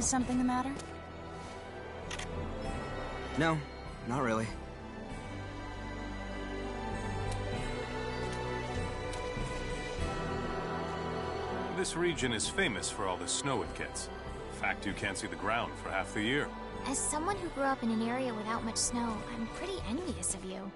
Is something the matter? No, not really. This region is famous for all the snow it gets. In fact, you can't see the ground for half the year. As someone who grew up in an area without much snow, I'm pretty envious of you.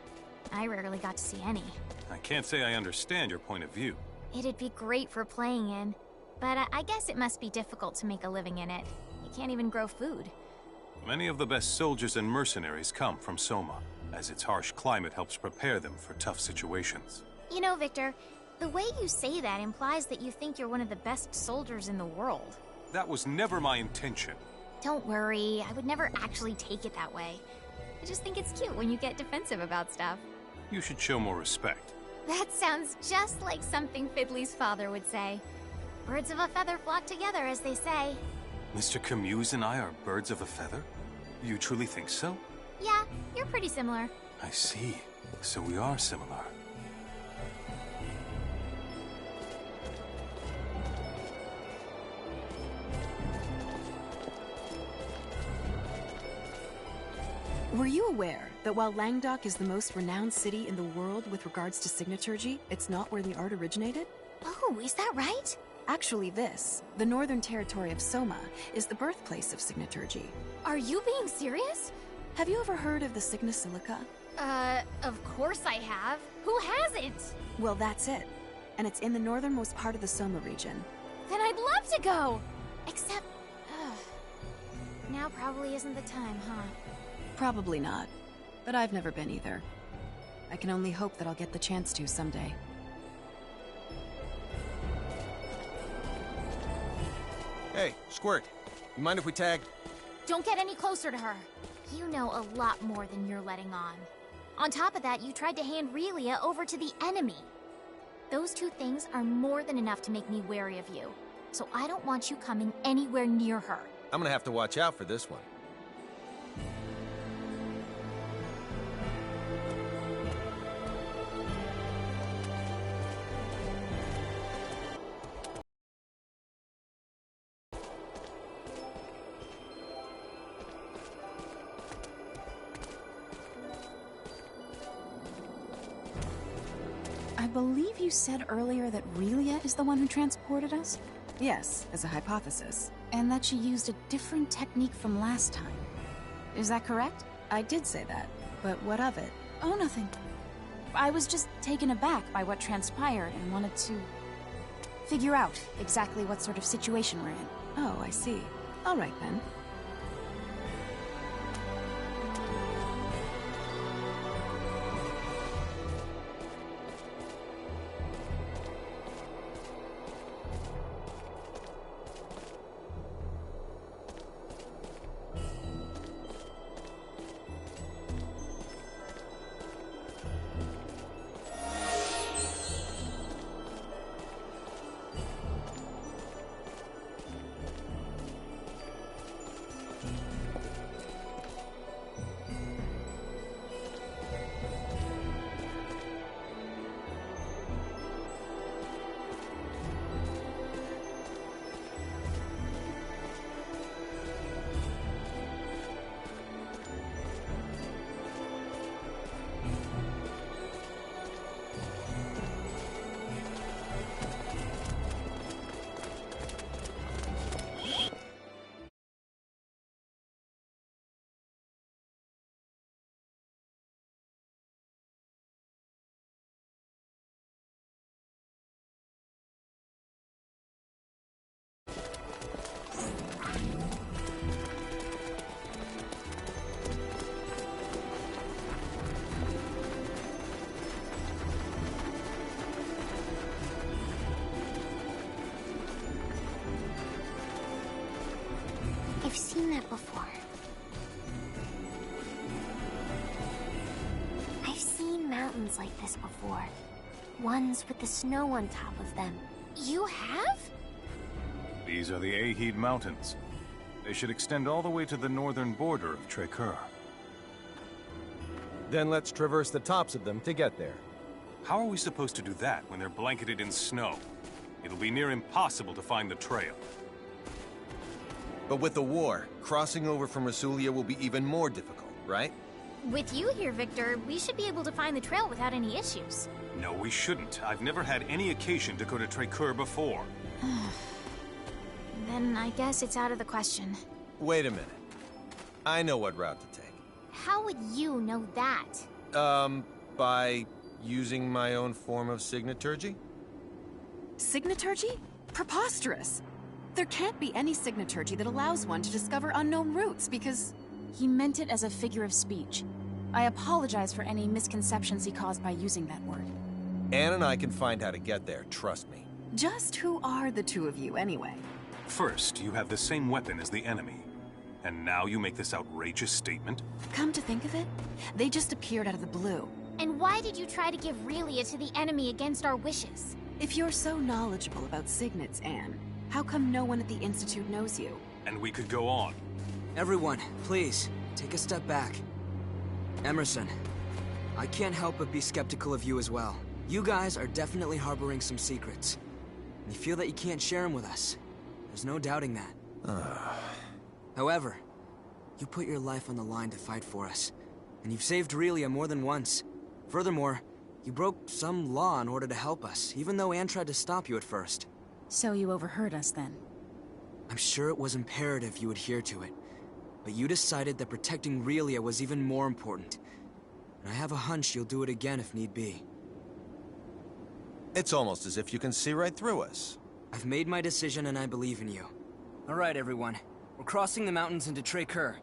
I rarely got to see any. I can't say I understand your point of view. It'd be great for playing in, but I guess it must be difficult to make a living in it. You can't even grow food. Many of the best soldiers and mercenaries come from Soma, as its harsh climate helps prepare them for tough situations. You know, Victor, the way you say that implies that you think you're one of the best soldiers in the world. That was never my intention. Don't worry, I would never actually take it that way. I just think it's cute when you get defensive about stuff. You should show more respect. That sounds just like something Fiddly's father would say. Birds of a feather flock together, as they say. Mr. Camuse and I are birds of a feather? You truly think so? Yeah, you're pretty similar. I see. So we are similar. Were you aware that while Langdok is the most renowned city in the world with regards to signaturgy, it's not where the art originated? Oh, is that right? Actually this, the northern territory of Soma, is the birthplace of signaturgy. Are you being serious? Have you ever heard of the Signa Silica? Of course I have. Who hasn't? Well, that's it. And it's in the northernmost part of the Soma region. Then I'd love to go! Except, now probably isn't the time, huh? Probably not. But I've never been either. I can only hope that I'll get the chance to someday. Hey, Squirt. You mind if we tag? Don't get any closer to her. You know a lot more than you're letting on. On top of that, you tried to hand Relia over to the enemy. Those two things are more than enough to make me wary of you. So I don't want you coming anywhere near her. I'm gonna have to watch out for this one. I believe you said earlier that Relia is the one who transported us? Yes, as a hypothesis. And that she used a different technique from last time. Is that correct? I did say that, but what of it? Oh, nothing. I was just taken aback by what transpired and wanted to figure out exactly what sort of situation we're in. Oh, I see. All right then. I've seen that before. I've seen mountains like this before. Ones with the snow on top of them. You have? These are the Ahid Mountains. They should extend all the way to the northern border of Trekur. Then let's traverse the tops of them to get there. How are we supposed to do that when they're blanketed in snow? It'll be near impossible to find the trail. But with the war, crossing over from Rasulia will be even more difficult, right? With you here, Victor, we should be able to find the trail without any issues. No, we shouldn't. I've never had any occasion to go to Trécœur before. Then I guess it's out of the question. Wait a minute. I know what route to take. How would you know that? By using my own form of signaturgy? Signaturgy? Preposterous. There can't be any signaturgy that allows one to discover unknown routes because... He meant it as a figure of speech. I apologize for any misconceptions he caused by using that word. Anne and I can find how to get there, trust me. Just who are the two of you, anyway? First, you have the same weapon as the enemy. And now you make this outrageous statement? Come to think of it, they just appeared out of the blue. And why did you try to give Relia to the enemy against our wishes? If you're so knowledgeable about signets, Anne, how come no one at the Institute knows you? And we could go on. Everyone, please, take a step back. Emerson, I can't help but be skeptical of you as well. You guys are definitely harboring some secrets. You feel that you can't share them with us. There's no doubting that. However, you put your life on the line to fight for us. And you've saved Relia more than once. Furthermore, you broke some law in order to help us, even though Anne tried to stop you at first. So you overheard us then? I'm sure it was imperative you adhere to it. But you decided that protecting Relia was even more important. And I have a hunch you'll do it again if need be. It's almost as if you can see right through us. I've made my decision and I believe in you. All right, everyone. We're crossing the mountains into Trécœur.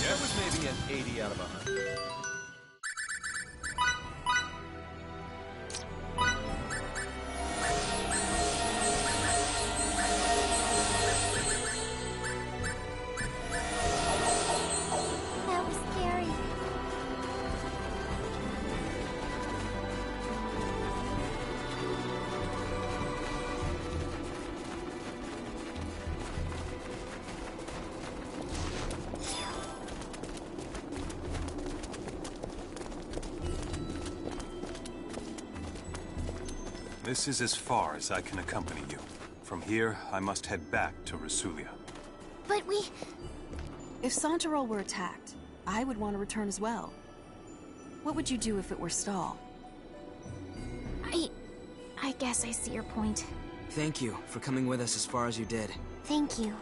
That was maybe an 80 out of 100. That was scary. This is as far as I can accompany you. From here, I must head back to Rasulia. But we... If Santarol were attacked, I would want to return as well. What would you do if it were Stahl? I guess I see your point. Thank you for coming with us as far as you did. Thank you,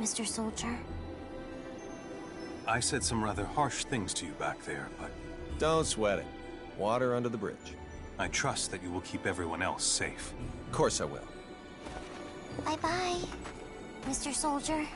Mr. Soldier. I said some rather harsh things to you back there, but Don't sweat it. Water under the bridge. I trust that you will keep everyone else safe. Of course I will. Bye-bye, Mr. Soldier.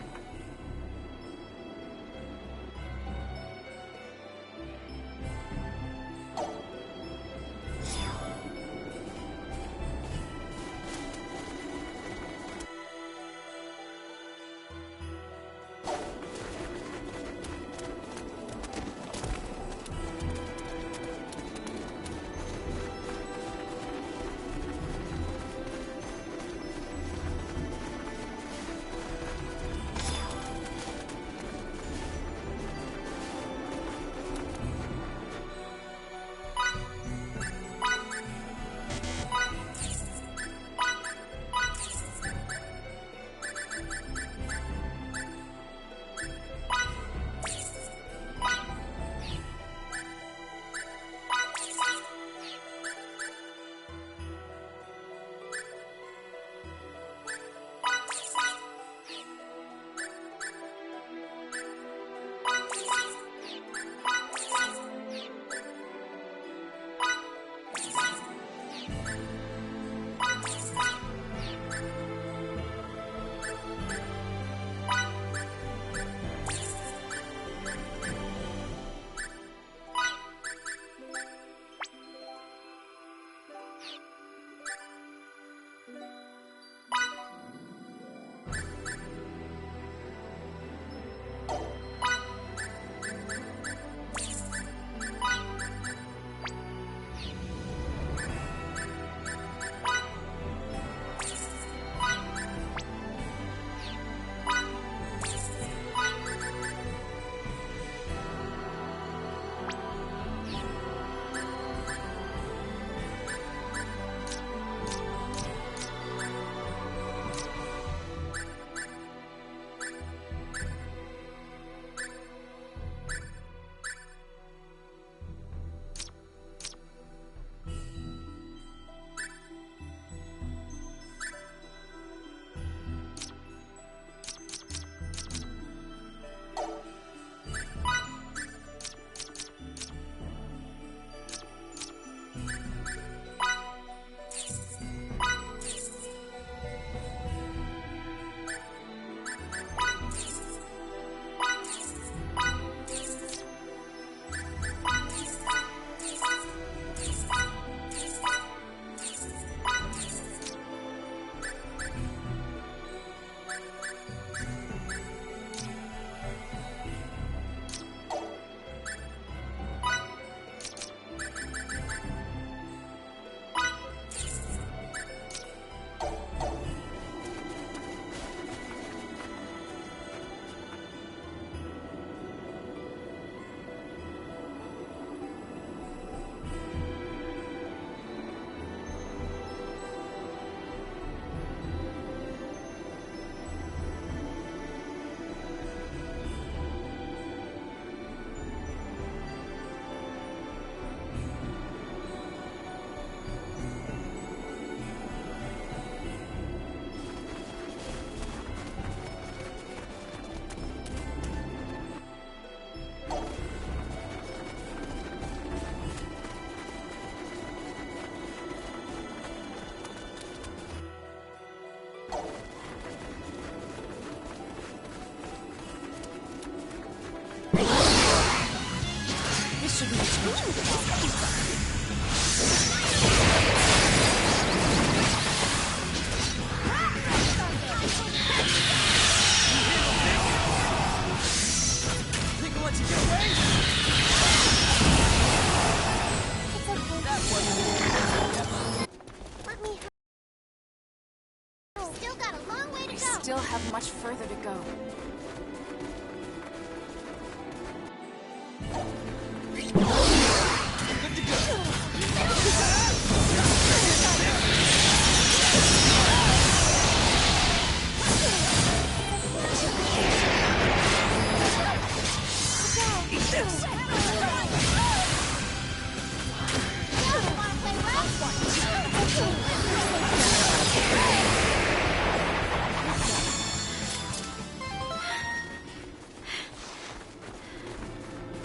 Think I'll let you get away? Let me help. Still got a long way to We go. still have much further to go.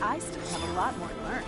I still have a lot more to learn.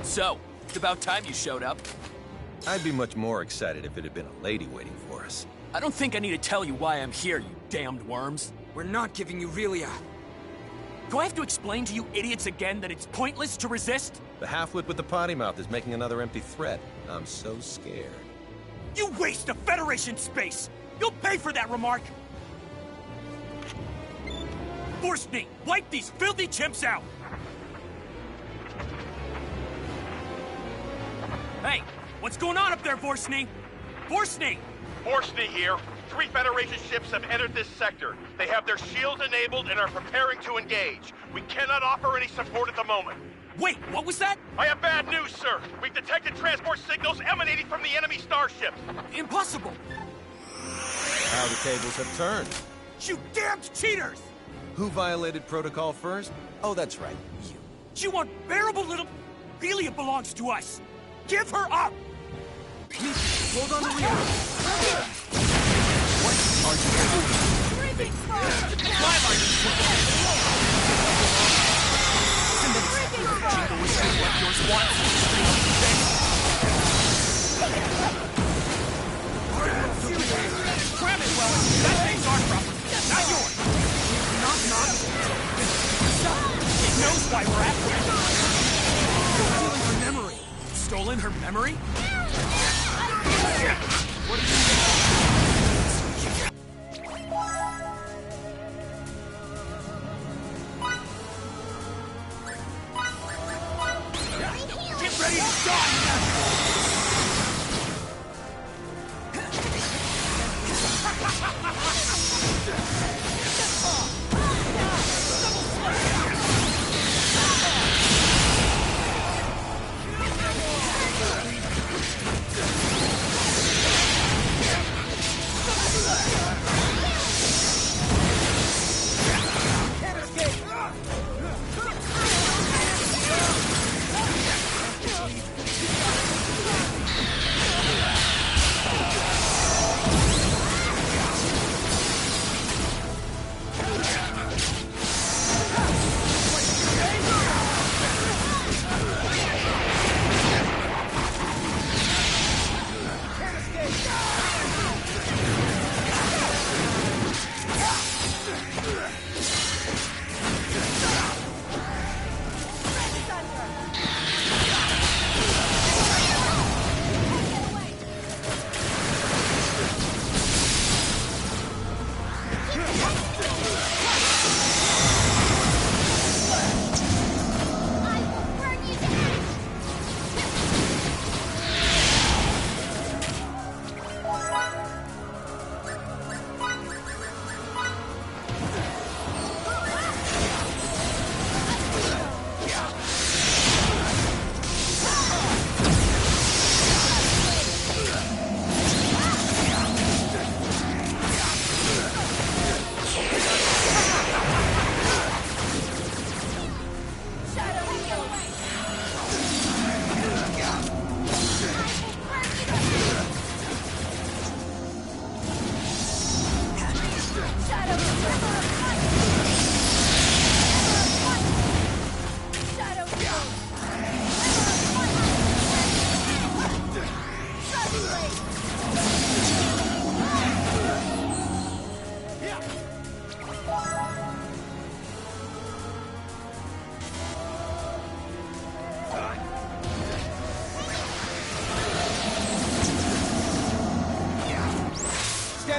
So, it's about time you showed up. I'd be much more excited if it had been a lady waiting for us. I don't think I need to tell you why I'm here, you damned worms. We're not giving you Relia. Do I have to explain to you idiots again that it's pointless to resist? The halfwit with the potty mouth is making another empty threat. I'm so scared. You waste of Federation space! You'll pay for that remark! Force-me! Wipe these filthy chimps out! Hey, what's going on up there, Vorsny? Vorsny! Vorsny here. 3 Federation ships have entered this sector. They have their shields enabled and are preparing to engage. We cannot offer any support at the moment. Wait, what was that? I have bad news, sir. We've detected transport signals emanating from the enemy starships. Impossible! How the tables have turned. You damned cheaters! Who violated protocol first? Oh, that's right, you. You unbearable little... Relia belongs to us! Give her up! Hold on to Relia. What are you doing? Why are you Jingle was what yours wants. Grab it, well. That thing's our property, not yours. Knock. It knows why we're after it. Stealing her memory. Stolen her memory? What are you Get ready to die!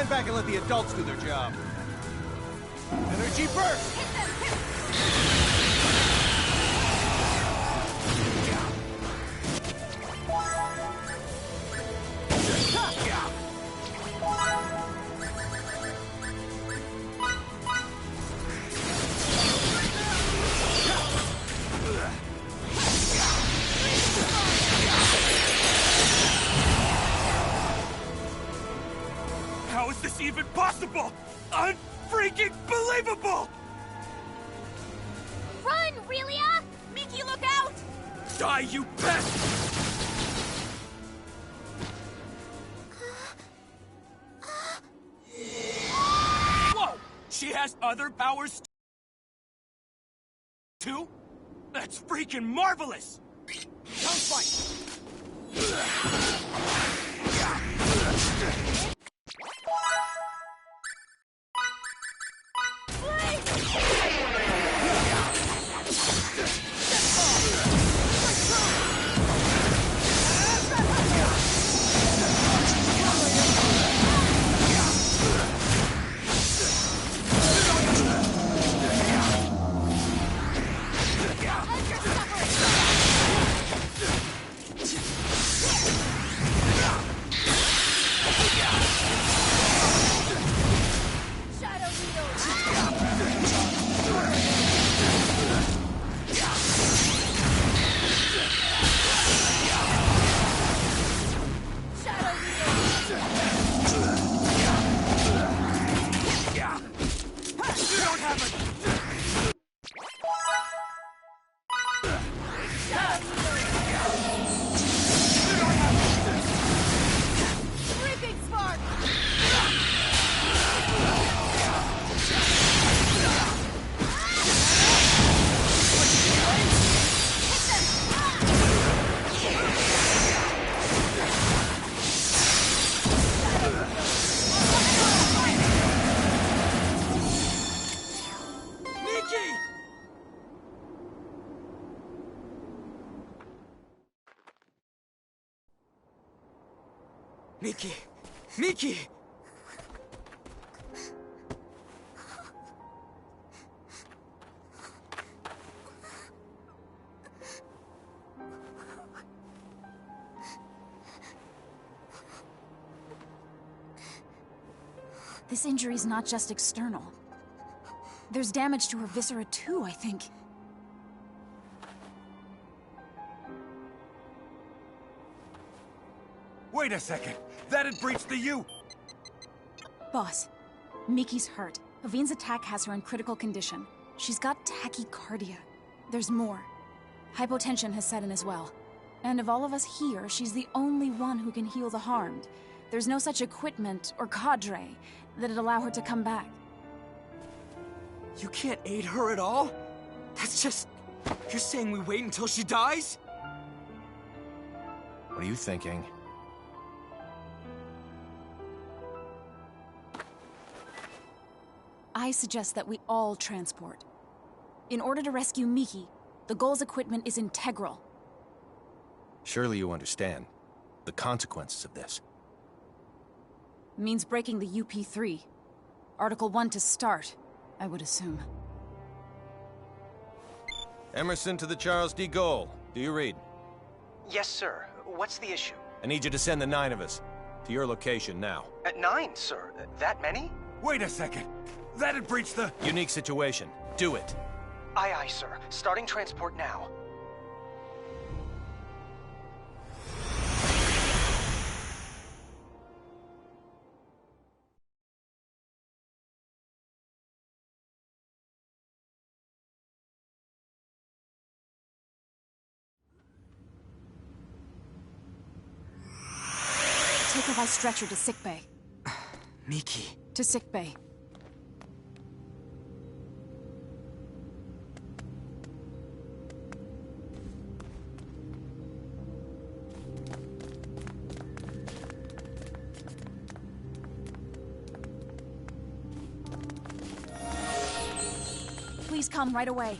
Stand back and let the adults do their job. Energy burst! How is this even possible? Unfreaking believable! Run, Relia! Miki, look out! Die, you pest! Whoa! She has other powers too? That's freaking marvelous! Don't fight! Miki! Miki! This injury's not just external. There's damage to her viscera too, I think. Wait a second! That had breached the U! Boss, Miki's hurt. Havine's attack has her in critical condition. She's got tachycardia. There's more. Hypotension has set in as well. And of all of us here, she's the only one who can heal the harmed. There's no such equipment or cadre that'd allow her to come back. You can't aid her at all? That's just... You're saying we wait until she dies? What are you thinking? I suggest that we all transport. In order to rescue Miki, the Gull's equipment is integral. Surely you understand the consequences of this. Means breaking the UP3. Article 1 to start, I would assume. Emerson to the Charles D. Goal. Do you read? Yes, sir. What's the issue? I need you to send the 9 of us to your location now. At 9, sir. That many? Wait a second! That had breached the... Unique situation. Do it. Aye, aye, sir. Starting transport now. Take her by stretcher to sickbay. Miki. To sickbay. Please come right away.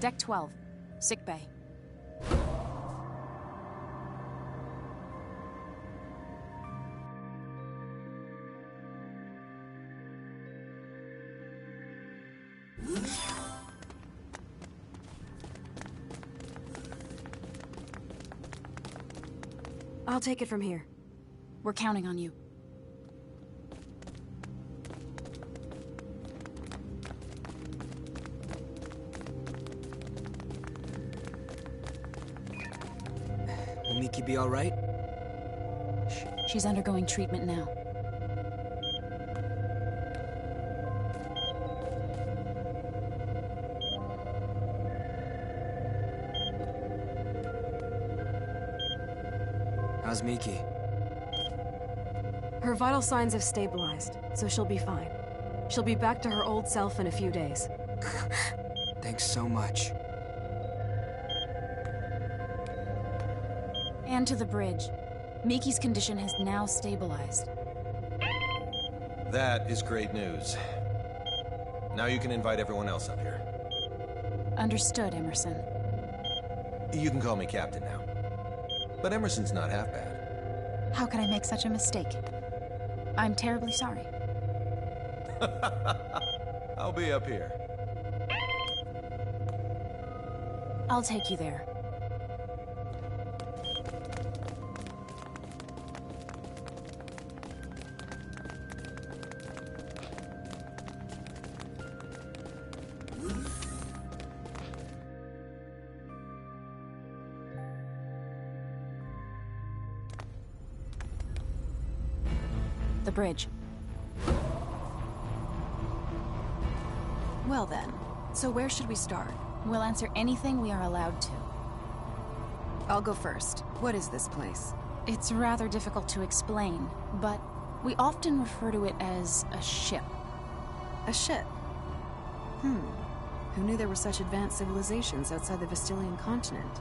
Deck 12. Sick bay. I'll take it from here. We're counting on you. Will Miki be all right? She's undergoing treatment now. How's Miki? Her vital signs have stabilized, so she'll be fine. She'll be back to her old self in a few days. Thanks so much. And to the bridge. Miki's condition has now stabilized. That is great news. Now you can invite everyone else up here. Understood, Emerson. You can call me Captain now. But Emerson's not half bad. How could I make such a mistake? I'm terribly sorry. I'll be up here. I'll take you there. The bridge. Well then, so where should we start? We'll answer anything we are allowed to. I'll go first. What is this place? It's rather difficult to explain, but we often refer to it as a ship. A ship? Who knew there were such advanced civilizations outside the Vestilian continent?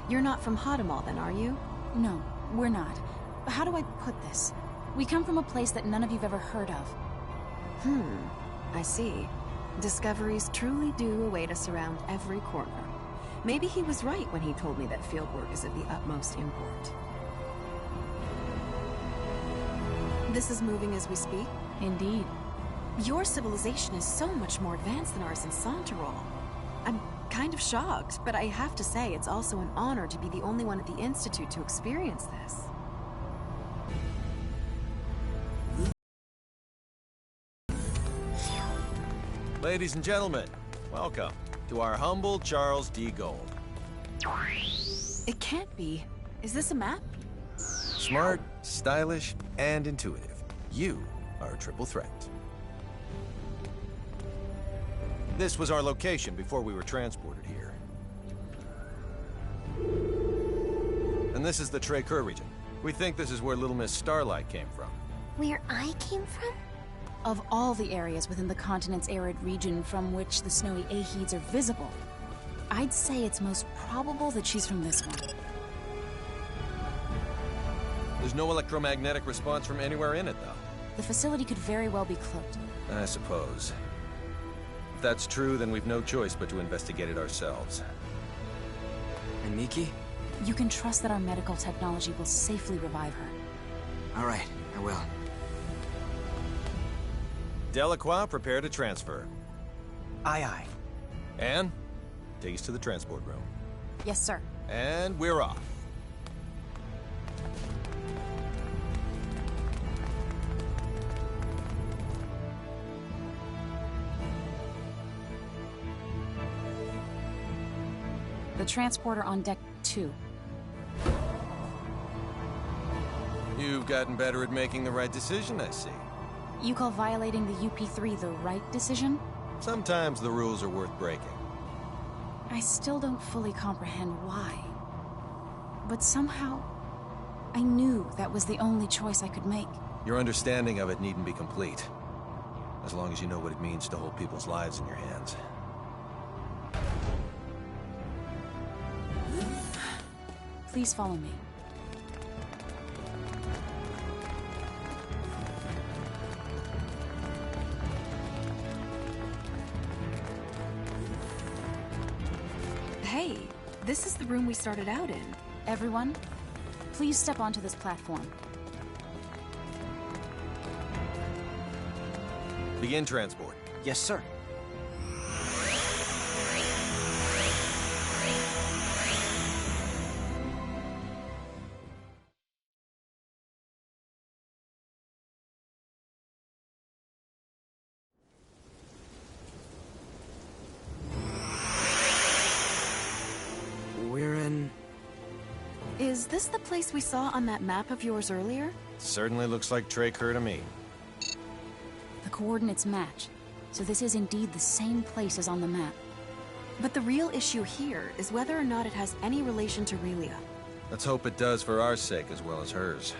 You're not from Hadamel then, are you? No, we're not. How do I put this? We come from a place that none of you've ever heard of. I see. Discoveries truly do await us around every corner. Maybe he was right when he told me that fieldwork is of the utmost import. This is moving as we speak? Indeed. Your civilization is so much more advanced than ours in Santarol. I'm kind of shocked, but I have to say it's also an honor to be the only one at the Institute to experience this. Ladies and gentlemen, welcome to our humble Charles D. Gold. It can't be. Is this a map? Smart, stylish, and intuitive. You are a triple threat. This was our location before we were transported here. And this is the Tré-Coeur region. We think this is where Little Miss Starlight came from. Where I came from? Of all the areas within the continent's arid region from which the snowy Aheeds are visible, I'd say it's most probable that she's from this one. There's no electromagnetic response from anywhere in it, though. The facility could very well be cloaked. I suppose. If that's true, then we've no choice but to investigate it ourselves. And Miki? You can trust that our medical technology will safely revive her. All right, I will. Delacroix, prepare to transfer. Aye, aye. Anne, take us to the transport room. Yes, sir. And we're off. The transporter on deck 2. You've gotten better at making the right decision, I see. You call violating the UP3 the right decision? Sometimes the rules are worth breaking. I still don't fully comprehend why. But somehow, I knew that was the only choice I could make. Your understanding of it needn't be complete. As long as you know what it means to hold people's lives in your hands. Please follow me. this is the room we started out in. Everyone, please step onto this platform. Begin transport. Yes, sir. We're in... Is this the place we saw on that map of yours earlier? Certainly looks like Tracur to me. The coordinates match, so this is indeed the same place as on the map. But the real issue here is whether or not it has any relation to Relia. Let's hope it does for our sake as well as hers.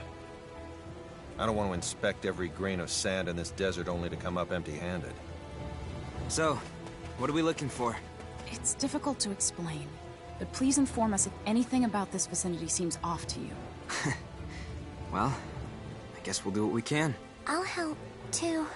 I don't want to inspect every grain of sand in this desert only to come up empty-handed. So, what are we looking for? It's difficult to explain, but please inform us if anything about this vicinity seems off to you. Well, I guess we'll do what we can. I'll help, too.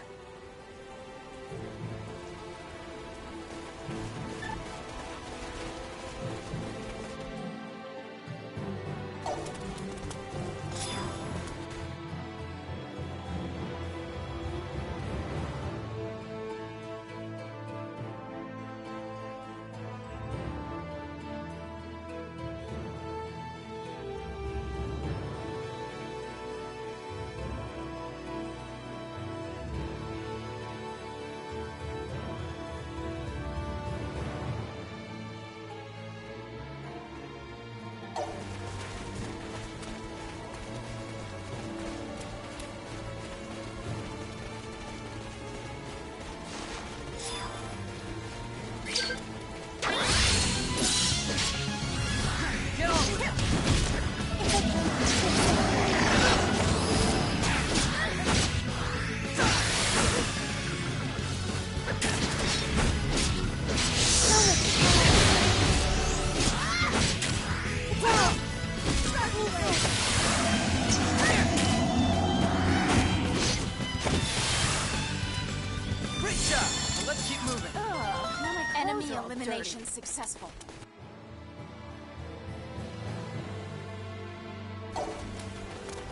Enemy elimination successful.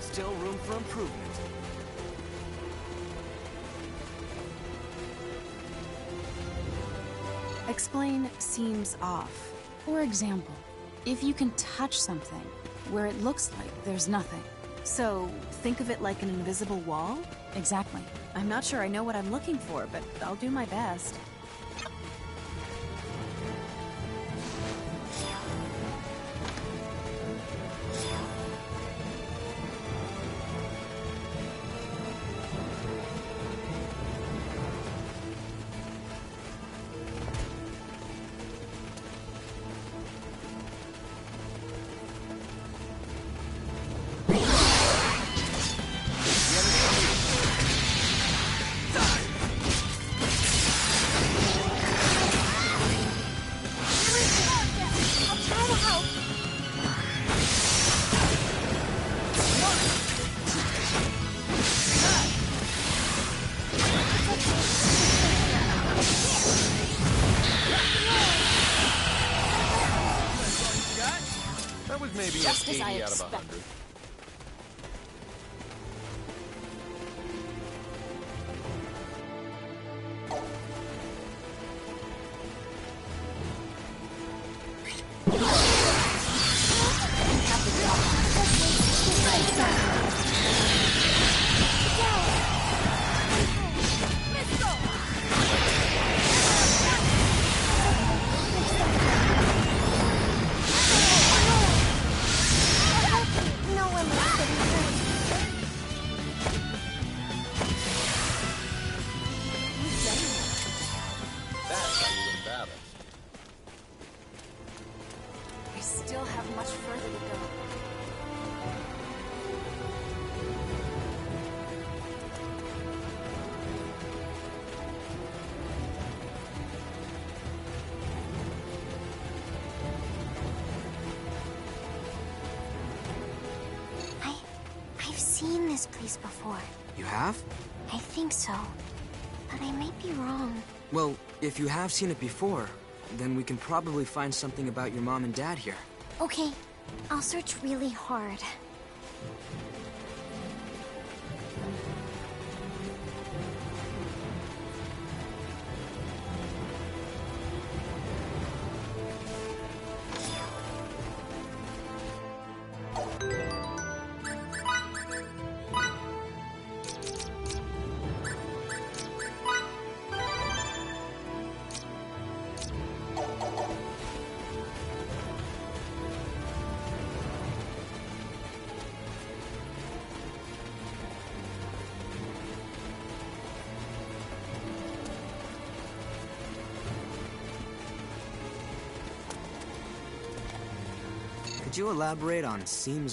Still room for improvement. Explain seems off. For example, if you can touch something where it looks like there's nothing. So, think of it like an invisible wall? Exactly. I'm not sure I know what I'm looking for, but I'll do my best. That was maybe Just an as I 80 out of expected. 100. That's how you win battles. We still have much further to go. I've seen this place before. You have? I think so. But I might be wrong. Well, if you have seen it before, then we can probably find something about your mom and dad here. Okay, I'll search really hard. Could you elaborate on seems